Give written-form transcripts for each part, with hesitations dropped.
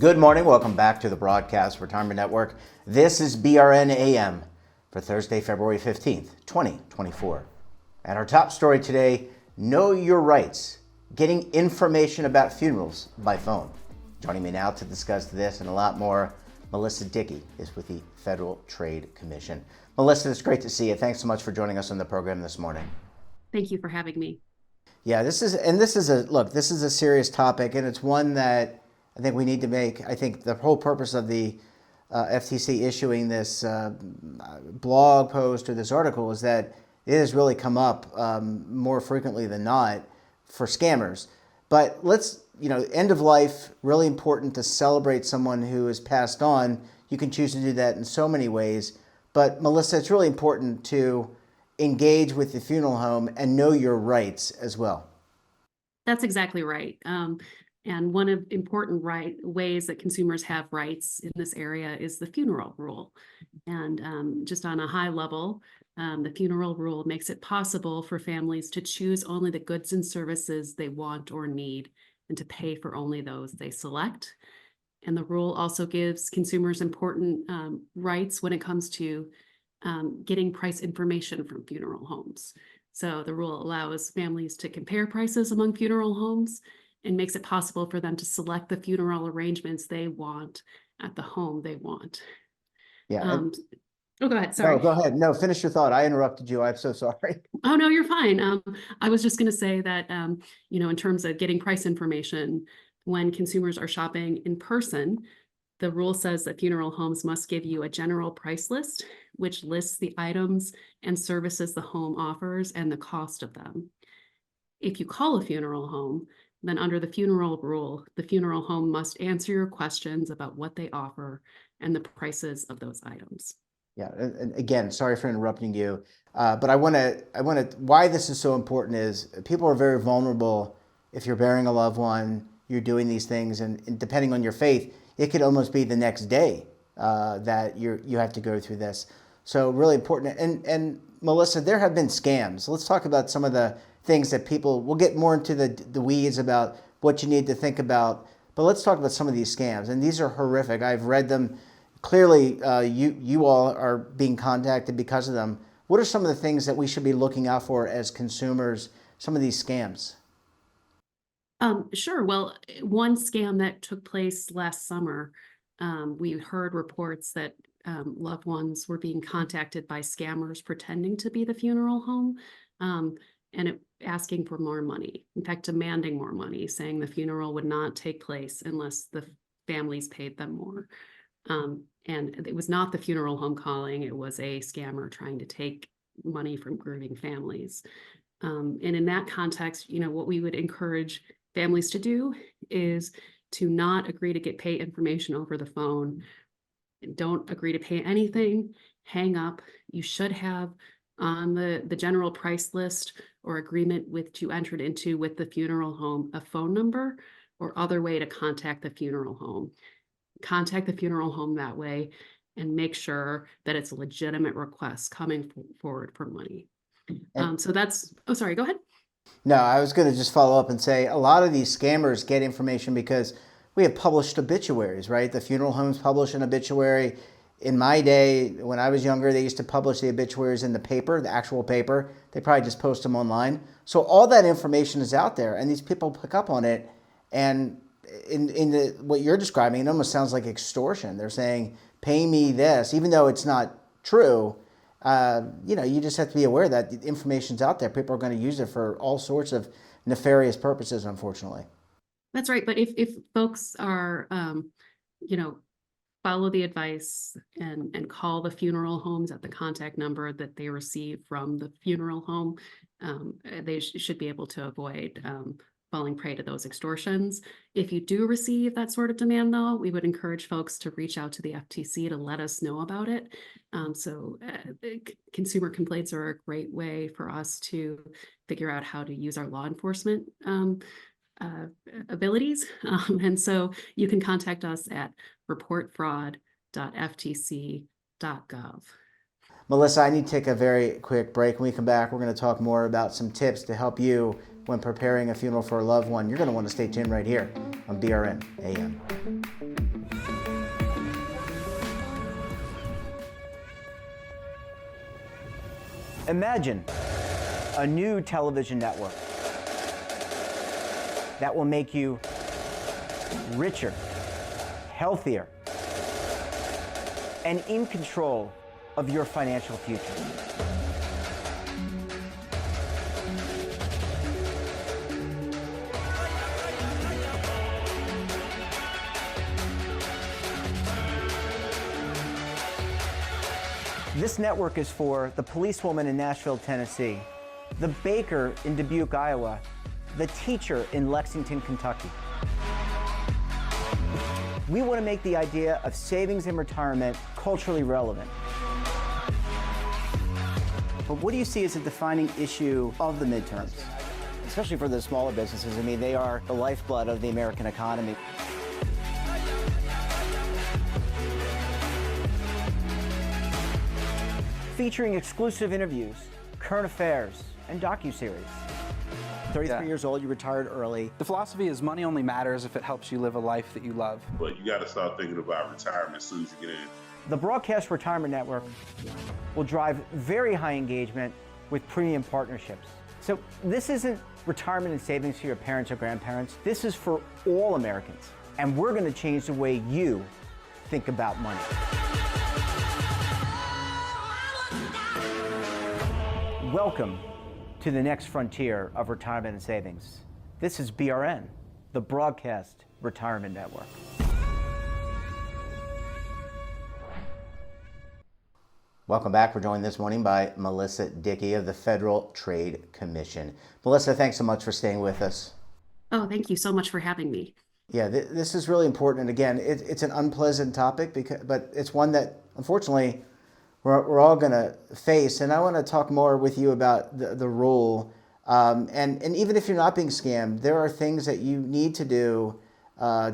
Good morning. Welcome back to the Broadcast Retirement Network. This is BRN AM for Thursday, February 15th, 2024. And our top story today, know your rights, getting information about funerals by phone. Joining me now to discuss this and a lot more, Melissa Dickey is with the Federal Trade Commission. Melissa, it's great to see you. Thanks so much for joining us on the program this morning. Thank you for having me. Yeah, this is a serious topic, and it's one that I think we need to make. I think the whole purpose of the FTC issuing this blog post or this article is that it has really come up more frequently than not for scammers. But end of life, really important to celebrate someone who has passed on. You can choose to do that in so many ways. But Melissa, it's really important to engage with the funeral home and know your rights as well. That's exactly right. And one of important ways that consumers have rights in this area is the funeral rule. And just on a high level, the funeral rule makes it possible for families to choose only the goods and services they want or need and to pay for only those they select. And the rule also gives consumers important rights when it comes to getting price information from funeral homes. So the rule allows families to compare prices among funeral homes and makes it possible for them to select the funeral arrangements they want at the home they want. Yeah. Go ahead. Sorry. No, go ahead. No, finish your thought. I interrupted you. I'm so sorry. Oh, no, you're fine. I was just going to say that, in terms of getting price information, when consumers are shopping in person, the rule says that funeral homes must give you a general price list, which lists the items and services the home offers and the cost of them. If you call a funeral home, then under the funeral rule, the funeral home must answer your questions about what they offer and the prices of those items. Yeah, and again, sorry for interrupting you, but why this is so important is people are very vulnerable. If you're burying a loved one, you're doing these things, and depending on your faith, it could almost be the next day that you have to go through this. So really important. And Melissa, there have been scams. Let's talk about some of the things that we'll get more into the weeds about what you need to think about, but let's talk about some of these scams. And these are horrific. I've read them. Clearly, you all are being contacted because of them. What are some of the things that we should be looking out for as consumers, some of these scams? Sure. Well, one scam that took place last summer, we heard reports that loved ones were being contacted by scammers pretending to be the funeral home and asking for more money. In fact, demanding more money, saying the funeral would not take place unless the families paid them more. And it was not the funeral home calling, it was a scammer trying to take money from grieving families. And in that context, what we would encourage families to do is to not agree to get pay information over the phone. Don't agree to pay anything, hang up. You should have on the general price list or agreement you entered into with the funeral home a phone number or other way to contact the funeral home. Contact the funeral home that way and make sure that it's a legitimate request coming forward for money. Sorry, go ahead. No, I was going to just follow up and say a lot of these scammers get information because we have published obituaries, right? The funeral homes publish an obituary. In my day, when I was younger, they used to publish the obituaries in the paper, the actual paper. They probably just post them online. So all that information is out there, and these people pick up on it. And what you're describing, it almost sounds like extortion. They're saying, pay me this, even though it's not true. You just have to be aware that the information's out there. People are going to use it for all sorts of nefarious purposes, unfortunately. That's right. But if folks are, follow the advice and call the funeral homes at the contact number that they receive from the funeral home, they should be able to avoid falling prey to those extortions. If you do receive that sort of demand, though, we would encourage folks to reach out to the FTC to let us know about it. Consumer complaints are a great way for us to figure out how to use our law enforcement abilities. And so you can contact us at reportfraud.ftc.gov. Melissa, I need to take a very quick break. When we come back, we're going to talk more about some tips to help you when preparing a funeral for a loved one, you're going to want to stay tuned right here on BRN AM. Imagine a new television network that will make you richer, healthier, and in control of your financial future. This network is for the policewoman in Nashville, Tennessee, the baker in Dubuque, Iowa, the teacher in Lexington, Kentucky. We want to make the idea of savings and retirement culturally relevant. But what do you see as a defining issue of the midterms? Especially for the smaller businesses. I mean, they are the lifeblood of the American economy. Featuring exclusive interviews, current affairs, and docuseries. 33 years old, you retired early. The philosophy is money only matters if it helps you live a life that you love. But you got to start thinking about retirement as soon as you get in. The Broadcast Retirement Network will drive very high engagement with premium partnerships. So this isn't retirement and savings for your parents or grandparents. This is for all Americans. And we're going to change the way you think about money. Welcome to the next frontier of retirement and savings. This is BRN, the Broadcast Retirement Network. Welcome back. We're joined this morning by Melissa Dickey of the Federal Trade Commission. Melissa, thanks so much for staying with us. Oh, thank you so much for having me. Yeah, this is really important. And again, it's an unpleasant topic, but it's one that, unfortunately, we're all going to face. And I want to talk more with you about the rule. And even if you're not being scammed, there are things that you need to do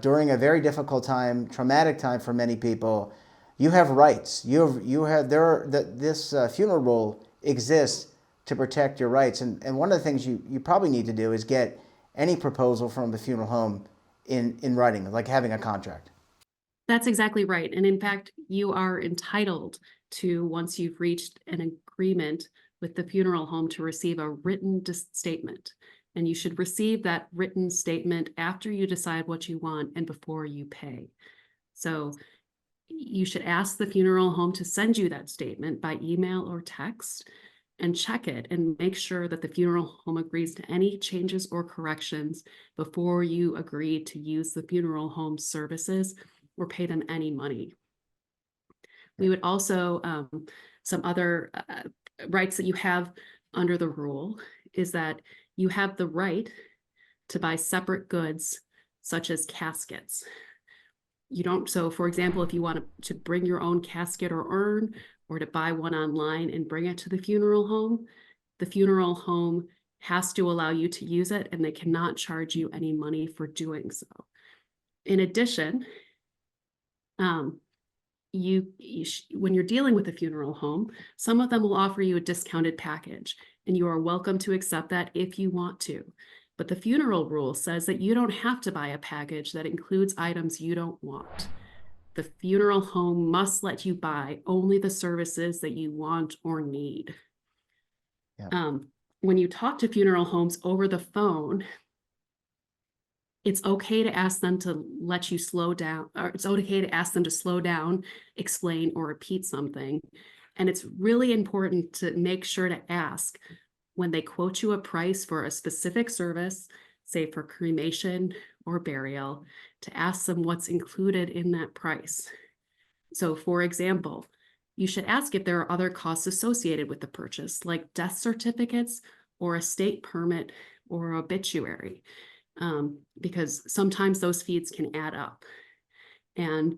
during a very difficult time, traumatic time for many people. You have rights. This funeral rule exists to protect your rights. And one of the things you probably need to do is get any proposal from the funeral home in writing, like having a contract. That's exactly right. And in fact, you are entitled to, once you've reached an agreement with the funeral home, to receive a written statement. And you should receive that written statement after you decide what you want and before you pay. So you should ask the funeral home to send you that statement by email or text, and check it and make sure that the funeral home agrees to any changes or corrections before you agree to use the funeral home services or pay them any money. We would also, some other rights that you have under the rule is that you have the right to buy separate goods, such as caskets. You don't, so for example, if you want to bring your own casket or urn, or to buy one online and bring it to the funeral home has to allow you to use it, and they cannot charge you any money for doing so. In addition, when you're dealing with a funeral home, some of them will offer you a discounted package, and you are welcome to accept that if you want to. But the funeral rule says that you don't have to buy a package that includes items you don't want. The funeral home must let you buy only the services that you want or need. Yeah. When you talk to funeral homes over the phone, it's okay to ask them to let you slow down, or it's okay to ask them to slow down, explain, or repeat something. And it's really important to make sure to ask when they quote you a price for a specific service, say for cremation or burial, to ask them what's included in that price. So for example, you should ask if there are other costs associated with the purchase, like death certificates or estate permit or obituary, because sometimes those fees can add up. And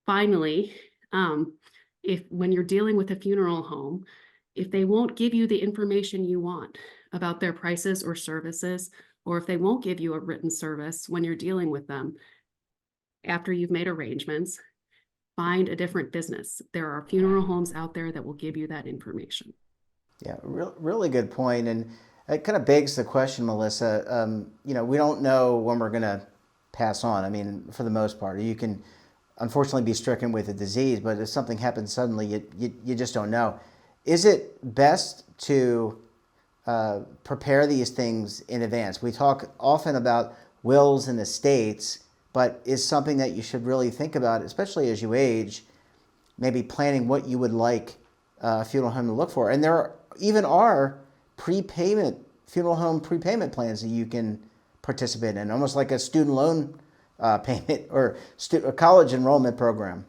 finally, when you're dealing with a funeral home, if they won't give you the information you want about their prices or services, or if they won't give you a written service when you're dealing with them after you've made arrangements, find a different business. There are funeral homes out there that will give you that information. Yeah, really good point. And It kind of begs the question, Melissa. We don't know when we're going to pass on. I mean, for the most part, you can unfortunately be stricken with a disease, but if something happens suddenly, you just don't know. Is it best to prepare these things in advance? We talk often about wills and estates, but is something that you should really think about, especially as you age, maybe planning what you would like a funeral home to look for. And there are funeral home prepayment plans that you can participate in, almost like a student loan payment or a college enrollment program.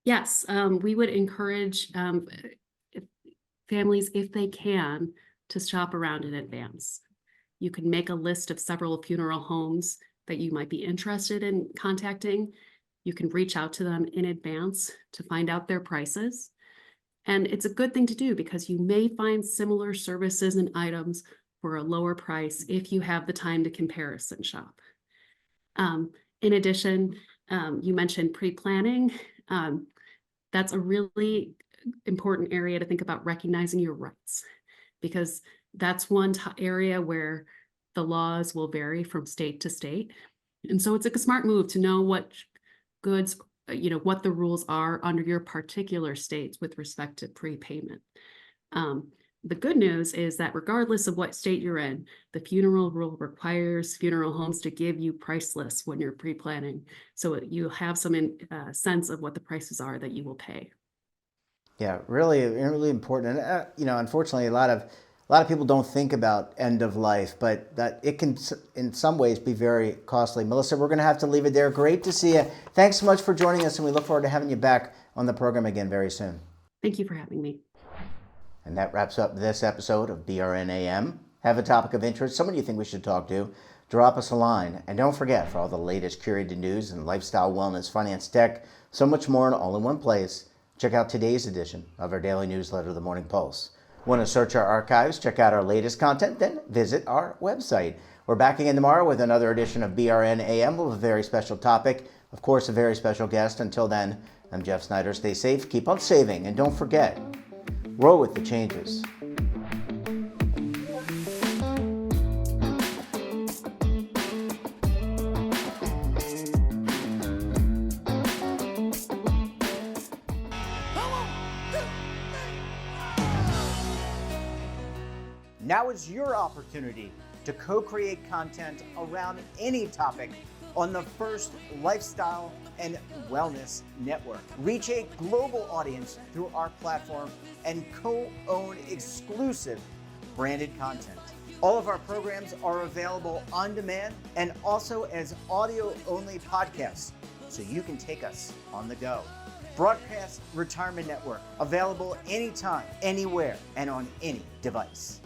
Yes, we would encourage families, if they can, to shop around in advance. You can make a list of several funeral homes that you might be interested in contacting. You can reach out to them in advance to find out their prices. And it's a good thing to do because you may find similar services and items for a lower price if you have the time to comparison shop. In addition, you mentioned pre-planning. That's a really important area to think about, recognizing your rights, because that's one area where the laws will vary from state to state. And so it's a smart move to know what goods, what the rules are under your particular states with respect to prepayment. The good news is that regardless of what state you're in, the funeral rule requires funeral homes to give you price lists when you're pre-planning, so you have some sense of what the prices are that you will pay. Yeah, really, really important. And unfortunately, a lot of people don't think about end of life, but that it can, in some ways, be very costly. Melissa, we're going to have to leave it there. Great to see you. Thanks so much for joining us, and we look forward to having you back on the program again very soon. Thank you for having me. And that wraps up this episode of BRNAM. Have a topic of interest, someone you think we should talk to, drop us a line. And don't forget, for all the latest curated news and lifestyle, wellness, finance, tech, so much more, and all in one place, check out today's edition of our daily newsletter, The Morning Pulse. Want to search our archives, check out our latest content, then visit our website. We're back again tomorrow with another edition of BRNAM with a very special topic. Of course, a very special guest. Until then, I'm Jeff Snyder. Stay safe, keep on saving, and don't forget, roll with the changes. Now is your opportunity to co-create content around any topic on the First Lifestyle and Wellness Network. Reach a global audience through our platform and co-own exclusive branded content. All of our programs are available on demand and also as audio-only podcasts, so you can take us on the go. Broadcast Retirement Network, available anytime, anywhere, and on any device.